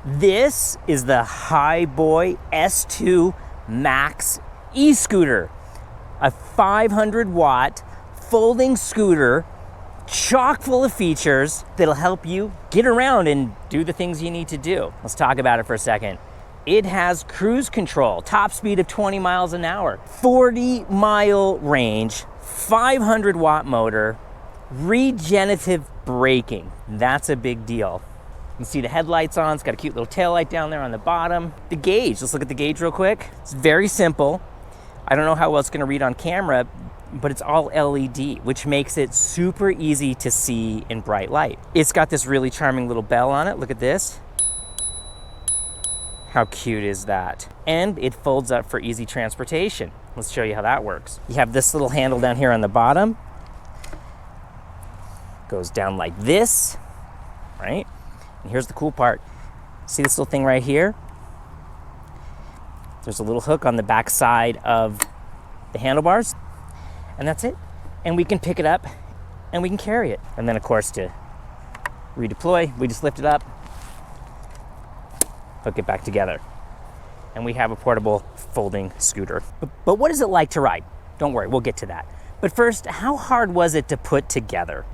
This is the Hiboy S2 Max e-scooter, a 500 watt folding scooter chock full of features that'll help you get around and do the things you need to do. Let's talk about it for a second. It has cruise control, top speed of 20 miles an hour, 40-mile range, 500 watt motor, regenerative braking. That's a big deal. You can see the headlights on. It's got a cute little tail light down there on the bottom. The gauge, let's look at the gauge real quick. It's very simple. I don't know how well it's gonna read on camera, but it's all LED, which makes it super easy to see in bright light. It's got this really charming little bell on it. Look at this. How cute is that? And it folds up for easy transportation. Let's show you how that works. You have this little handle down here on the bottom. Goes down like this, right? And here's the cool part. See this little thing right here? There's a little hook on the back side of the handlebars, and that's it. And we can pick it up and we can carry it. And then of course to redeploy, we just lift it up, hook it back together, and we have a portable folding scooter. But what is it like to ride? Don't worry, we'll get to that. But first, how hard was it to put together?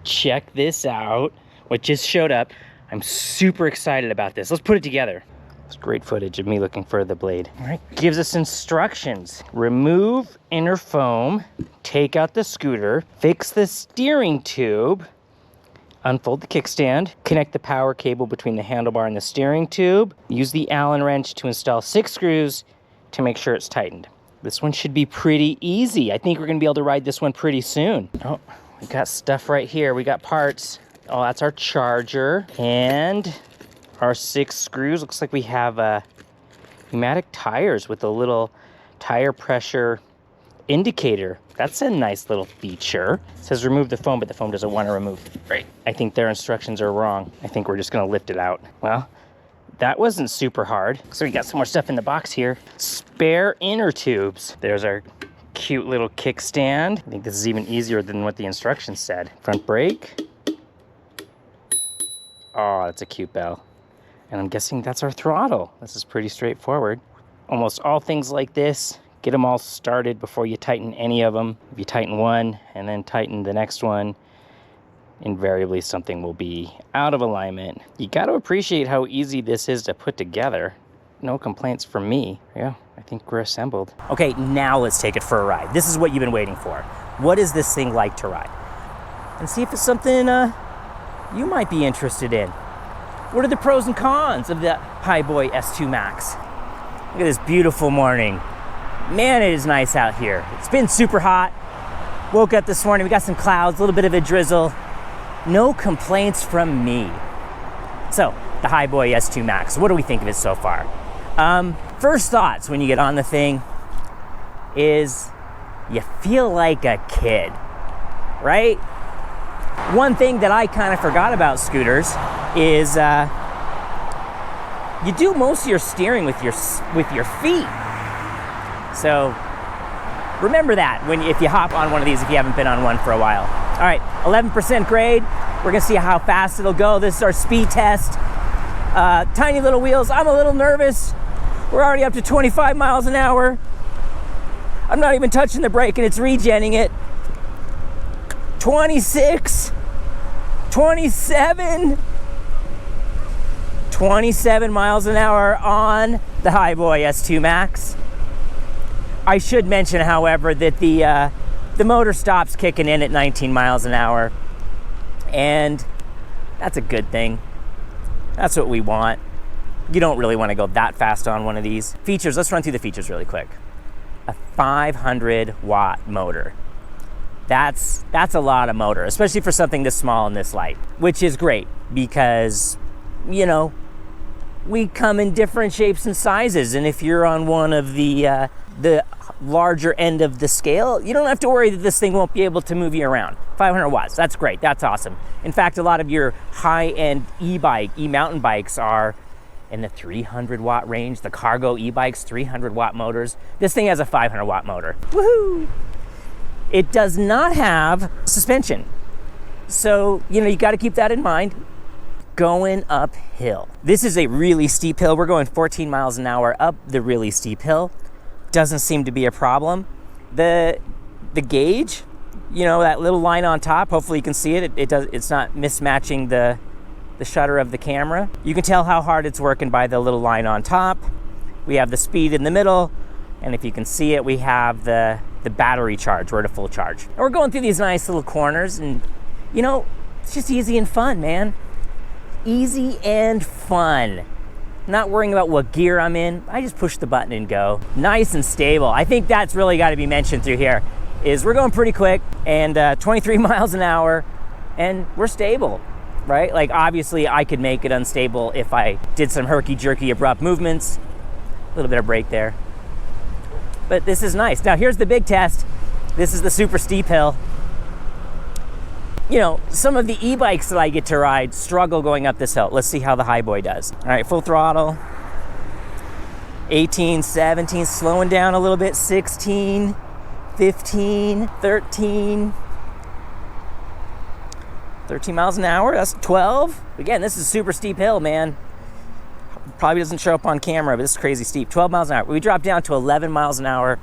Check this out, what just showed up. I'm super excited about this. Let's put it together. It's great footage of me looking for the blade. All right, gives us instructions. Remove inner foam, take out the scooter, fix the steering tube, unfold the kickstand, connect the power cable between the handlebar and the steering tube, use the Allen wrench to install 6 screws to make sure it's tightened. This one should be pretty easy. I think we're gonna be able to ride this one pretty soon. Oh, we got stuff right here. We got parts. Oh, that's our charger and our 6 screws. Looks like we have pneumatic tires with a little tire pressure indicator. That's a nice little feature. It says remove the foam, but the foam doesn't want to remove. Right. I think their instructions are wrong. I think we're just gonna lift it out. Well, that wasn't super hard. So we got some more stuff in the box here. Spare inner tubes. There's our cute little kickstand. I think this is even easier than what the instructions said. Front brake. Oh, that's a cute bell. And I'm guessing that's our throttle. This is pretty straightforward. Almost all things like this, get them all started before you tighten any of them. If you tighten one and then tighten the next one, invariably something will be out of alignment. You got to appreciate how easy this is to put together. No complaints from me. Yeah, I think we're assembled. Okay, now let's take it for a ride. This is what you've been waiting for. What is this thing like to ride? And see if it's something you might be interested in. What are the pros and cons of the Hiboy S2 Max? Look at this beautiful morning. Man, it is nice out here. It's been super hot. Woke up this morning, we got some clouds, a little bit of a drizzle. No complaints from me. So, the Hiboy S2 Max, what do we think of it so far? First thoughts when you get on the thing is you feel like a kid, right? One thing that I kind of forgot about scooters is you do most of your steering with your feet. So remember that if you hop on one of these, if you haven't been on one for a while. All right, 11% grade. We're gonna see how fast it'll go. This is our speed test. Tiny little wheels. I'm a little nervous. We're already up to 25 miles an hour. I'm not even touching the brake and it's regenning it. 26, 27, 27 miles an hour on the Hiboy S2 Max. I should mention, however, that the motor stops kicking in at 19 miles an hour, and that's a good thing. That's what we want. You don't really want to go that fast on one of these. Features, let's run through the features really quick. A 500 watt motor. That's a lot of motor, especially for something this small and this light, which is great because, you know, we come in different shapes and sizes, and if you're on one of the larger end of the scale, you don't have to worry that this thing won't be able to move you around. 500 watts, that's great, that's awesome. In fact, a lot of your high-end e-mountain bikes are in the 300 watt range. The cargo e-bikes, 300 watt motors. This thing has a 500 watt motor. Woohoo! It does not have suspension. So, you got to keep that in mind going uphill. This is a really steep hill. We're going 14 miles an hour up the really steep hill. Doesn't seem to be a problem. The gauge, that little line on top, hopefully you can see it. It's not mismatching the shutter of the camera. You can tell how hard it's working by the little line on top. We have the speed in the middle, and if you can see it, we have the battery charge. We're at a full charge. And we're going through these nice little corners, and it's just easy and fun, man. Easy and fun. Not worrying about what gear I'm in. I just push the button and go. Nice and stable. I think that's really got to be mentioned through here, is we're going pretty quick, and 23 miles an hour, and we're stable, right? Like, obviously I could make it unstable if I did some herky-jerky abrupt movements. A little bit of brake there. But this is nice. Now here's the big test. This is the super steep hill. Some of the e-bikes that I get to ride struggle going up this hill. Let's see how the Hiboy does. All right, full throttle. 18, 17, slowing down a little bit. 16, 15, 13. 13 miles an hour, that's 12. Again, this is a super steep hill, man. Probably doesn't show up on camera, but this is crazy steep. 12 miles an hour. We dropped down to 11 miles an hour.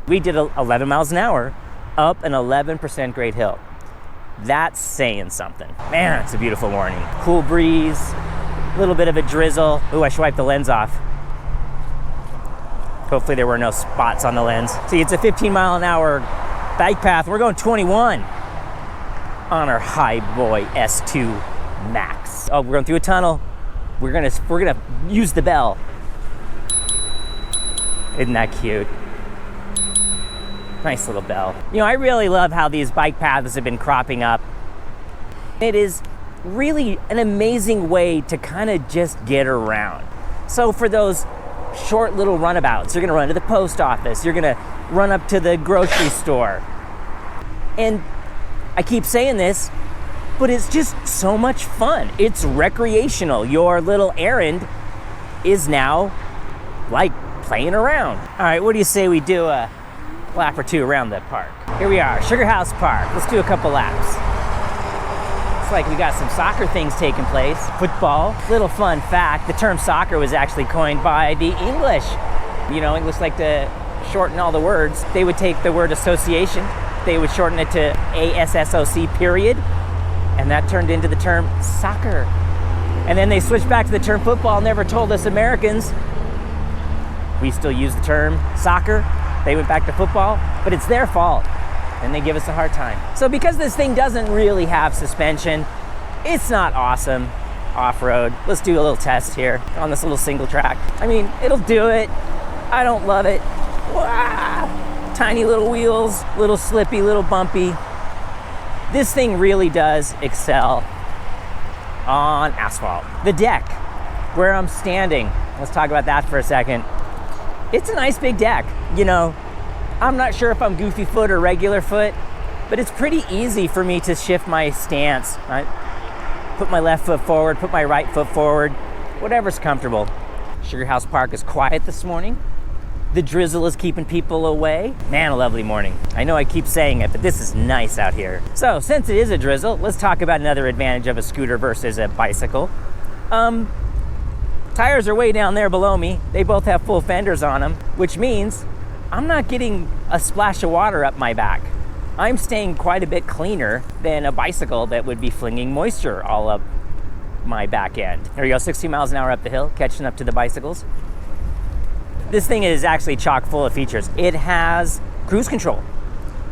We did 11 miles an hour up an 11% grade hill. That's saying something. Man, it's a beautiful morning. Cool breeze, a little bit of a drizzle. Ooh, I should wipe the lens off. Hopefully there were no spots on the lens. See, it's a 15 mile an hour bike path. We're going 21 on our Hiboy S2 Max. Oh, we're going through a tunnel. We're gonna use the bell. Isn't that cute? Nice little bell. I really love how these bike paths have been cropping up. It is really an amazing way to kind of just get around. So for those short little runabouts, you're gonna run to the post office, you're gonna run up to the grocery store. And I keep saying this, but it's just so much fun. It's recreational. Your little errand is now like playing around. All right, what do you say we do a lap or two around the park? Here we are, Sugar House Park. Let's do a couple laps. Looks like we got some soccer things taking place. Football. Little fun fact, the term soccer was actually coined by the English. English like to shorten all the words. They would take the word association, they would shorten it to ASSOC period, and that turned into the term soccer. And then they switched back to the term football, never told us Americans. We still use the term soccer. They went back to football, but it's their fault, and they give us a hard time. So because this thing doesn't really have suspension, it's not awesome off-road. Let's do a little test here on this little single track. I mean, it'll do it. I don't love it. Wow. Tiny little wheels, little slippy, little bumpy. This thing really does excel on asphalt. The deck, where I'm standing, let's talk about that for a second. It's a nice big deck. I'm not sure if I'm goofy foot or regular foot, but it's pretty easy for me to shift my stance. I put my left foot forward, put my right foot forward, whatever's comfortable. Sugar House Park is quiet this morning. The drizzle is keeping people away. Man, a lovely morning. I know I keep saying it, but this is nice out here. So since it is a drizzle, let's talk about another advantage of a scooter versus a bicycle. Tires are way down there below me. They both have full fenders on them, which means I'm not getting a splash of water up my back. I'm staying quite a bit cleaner than a bicycle that would be flinging moisture all up my back end. There we go, 60 miles an hour up the hill, catching up to the bicycles. This thing is actually chock full of features. It has cruise control.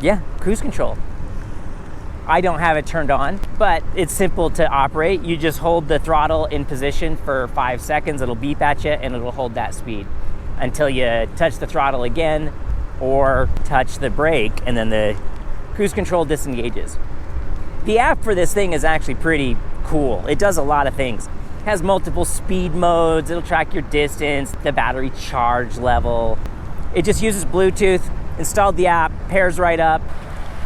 Yeah, cruise control. I don't have it turned on, but it's simple to operate. You just hold the throttle in position for 5 seconds. It'll beep at you and it'll hold that speed until you touch the throttle again or touch the brake, and then the cruise control disengages. The app for this thing is actually pretty cool. It does a lot of things. It has multiple speed modes. It'll track your distance, the battery charge level. It just uses Bluetooth. Installed the app, pairs right up.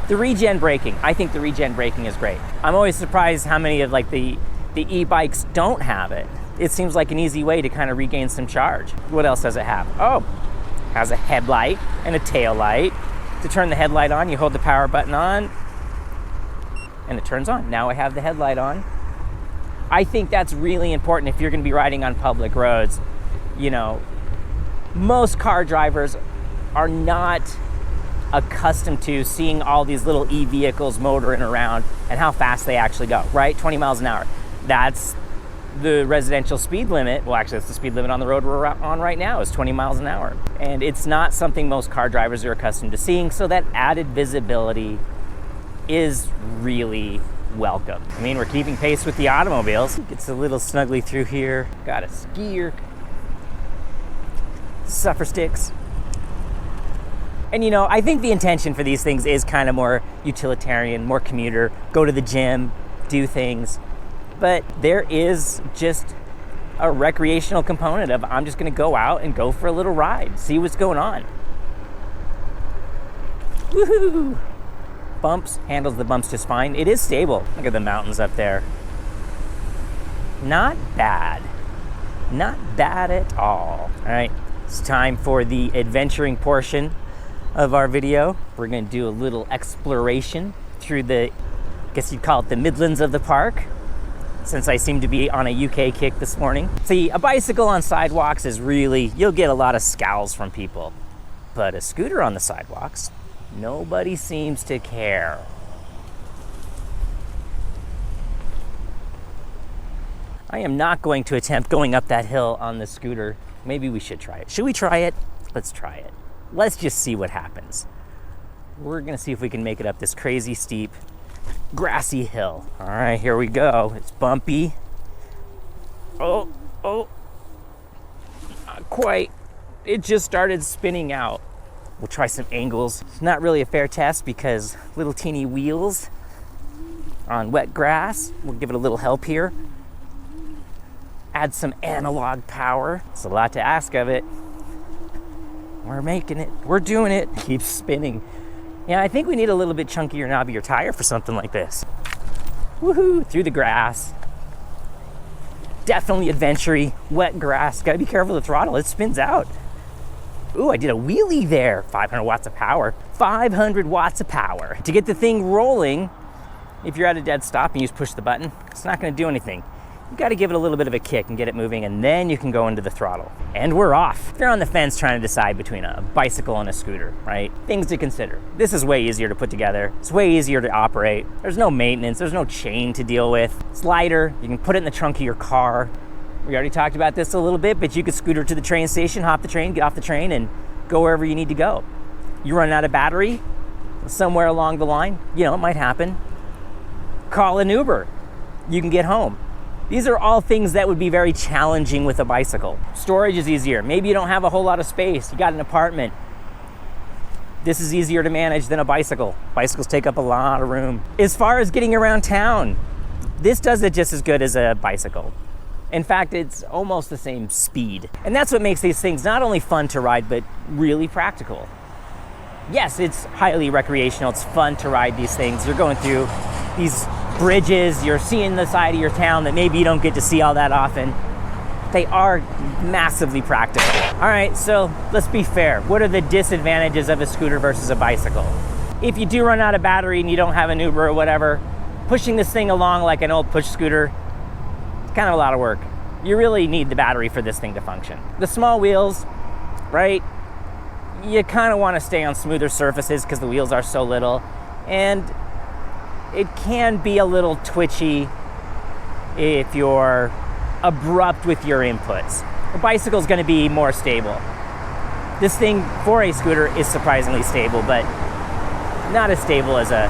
The regen braking, I think the regen braking is great. I'm always surprised how many of the e-bikes don't have it. It seems like an easy way to kind of regain some charge. What else does it have? Oh, it has a headlight and a tail light. To turn the headlight on, you hold the power button on, and it turns on. Now I have the headlight on. I think that's really important if you're going to be riding on public roads. You know, most car drivers are not accustomed to seeing all these little e-vehicles motoring around and how fast they actually go, right? 20 miles an hour. That's the residential speed limit. Well, actually, that's the speed limit on the road we're on right now, is 20 miles an hour. And it's not something most car drivers are accustomed to seeing, so that added visibility is really welcome. I mean, we're keeping pace with the automobiles. Gets a little snuggly through here. Got a skier. Suffer sticks. And you know, I think the intention for these things is kind of more utilitarian, more commuter, go to the gym, do things. But there is just a recreational component of I'm just gonna go out and go for a little ride, see what's going on. Woohoo! Bumps, handles the bumps just fine. It is stable. Look at the mountains up there. Not bad. Not bad at all. All right, it's time for the adventuring portion of our video. We're gonna do a little exploration through the, I guess you'd call it the Midlands of the park, since I seem to be on a UK kick this morning. See, a bicycle on sidewalks is really, you'll get a lot of scowls from people. But a scooter on the sidewalks, nobody seems to care. I am not going to attempt going up that hill on the scooter. Maybe we should try it. Should we try it? Let's try it. Let's just see what happens. We're gonna see if we can make it up this crazy steep, grassy hill. All right, here we go. It's bumpy. Oh, not quite. It just started spinning out. We'll try some angles. It's not really a fair test because little teeny wheels on wet grass. We'll give it a little help here. Add some analog power. It's a lot to ask of it. We're making it. We're doing it. Keeps spinning. Yeah, I think we need a little bit chunkier, knobbier tire for something like this. Woohoo! Through the grass. Definitely adventure-y. Wet grass. Gotta be careful of the throttle. It spins out. Ooh, I did a wheelie there. 500 watts of power. 500 watts of power. To get the thing rolling, if you're at a dead stop and you just push the button, it's not gonna do anything. You gotta give it a little bit of a kick and get it moving, and then you can go into the throttle. And we're off. If you're on the fence trying to decide between a bicycle and a scooter, right? Things to consider. This is way easier to put together. It's way easier to operate. There's no maintenance. There's no chain to deal with. It's lighter. You can put it in the trunk of your car. We already talked about this a little bit, but you could scooter to the train station, hop the train, get off the train, and go wherever you need to go. You run out of battery somewhere along the line, you know, it might happen. Call an Uber. You can get home. These are all things that would be very challenging with a bicycle. Storage is easier. Maybe you don't have a whole lot of space. You got an apartment. This is easier to manage than a bicycle. Bicycles take up a lot of room. As far as getting around town, this does it just as good as a bicycle. In fact, it's almost the same speed. And that's what makes these things not only fun to ride, but really practical. Yes, it's highly recreational. It's fun to ride these things. You're going through these bridges, you're seeing the side of your town that maybe you don't get to see all that often. They are massively practical. All right, so let's be fair. What are the disadvantages of a scooter versus a bicycle? If you do run out of battery and you don't have an Uber or whatever, pushing this thing along like an old push scooter, it's kind of a lot of work. You really need the battery for this thing to function. The small wheels, right? You kind of want to stay on smoother surfaces because the wheels are so little. And it can be a little twitchy if you're abrupt with your inputs. A bicycle is going to be more stable. This thing for a scooter is surprisingly stable, but not as stable as a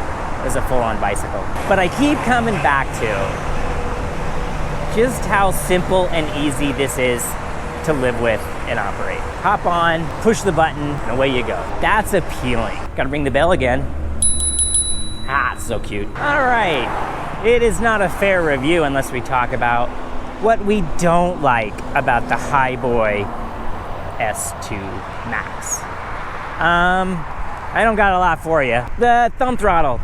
full-on bicycle. But I keep coming back to just how simple and easy this is to live with and operate. Hop on, push the button, and away you go. That's appealing. Gotta ring the bell again. Ah, it's so cute. All right, it is not a fair review unless we talk about what we don't like about the Hiboy S2 Max. I don't got a lot for you. The thumb throttle,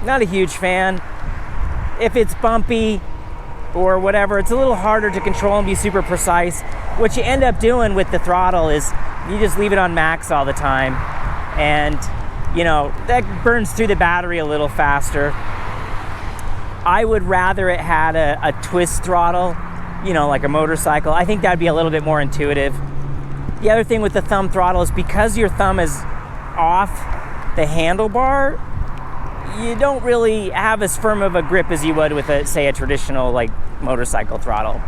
not a huge fan. If it's bumpy or whatever, it's a little harder to control and be super precise. What you end up doing with the throttle is you just leave it on max all the time, and you know, that burns through the battery a little faster. I would rather it had a twist throttle, you know, like a motorcycle. I think that'd be a little bit more intuitive. The other thing with the thumb throttle is because your thumb is off the handlebar, you don't really have as firm of a grip as you would with say a traditional like motorcycle throttle.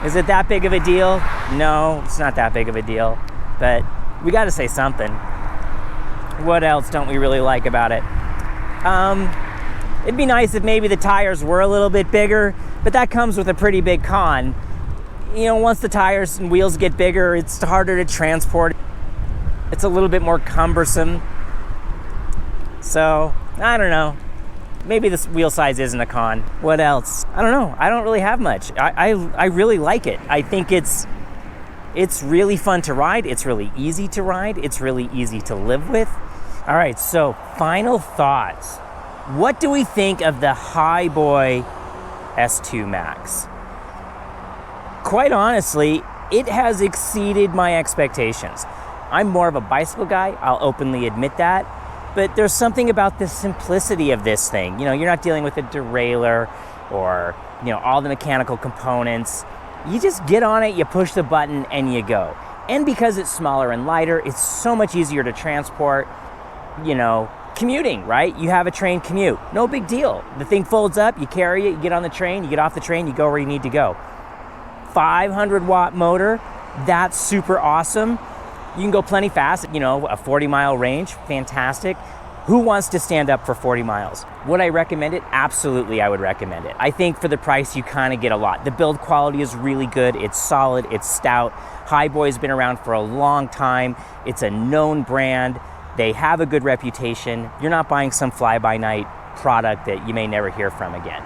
Is it that big of a deal? No, it's not that big of a deal, but we got to say something. What else don't we really like about it? It'd be nice if maybe the tires were a little bit bigger, but that comes with a pretty big con. You know, once the tires and wheels get bigger, it's harder to transport. It's a little bit more cumbersome. So, I don't know. Maybe this wheel size isn't a con. What else? I don't know. I don't really have much. I really like it. I think it's really fun to ride. It's really easy to ride. It's really easy to live with. All right, so final thoughts. What do we think of the Hiboy S2 Max? Quite honestly, it has exceeded my expectations. I'm more of a bicycle guy. I'll openly admit that. But there's something about the simplicity of this thing. You know, you're not dealing with a derailleur or, you know, all the mechanical components. You just get on it, you push the button, and you go. And because it's smaller and lighter, it's so much easier to transport, you know, commuting, right? You have a train commute. No big deal. The thing folds up, you carry it, you get on the train, you get off the train, you go where you need to go. 500 watt motor, that's super awesome. You can go plenty fast, you know, a 40-mile range, fantastic. Who wants to stand up for 40 miles? Would I recommend it? Absolutely, I would recommend it. I think for the price, you kind of get a lot. The build quality is really good. It's solid, it's stout. Hiboy's been around for a long time. It's a known brand. They have a good reputation. You're not buying some fly-by-night product that you may never hear from again.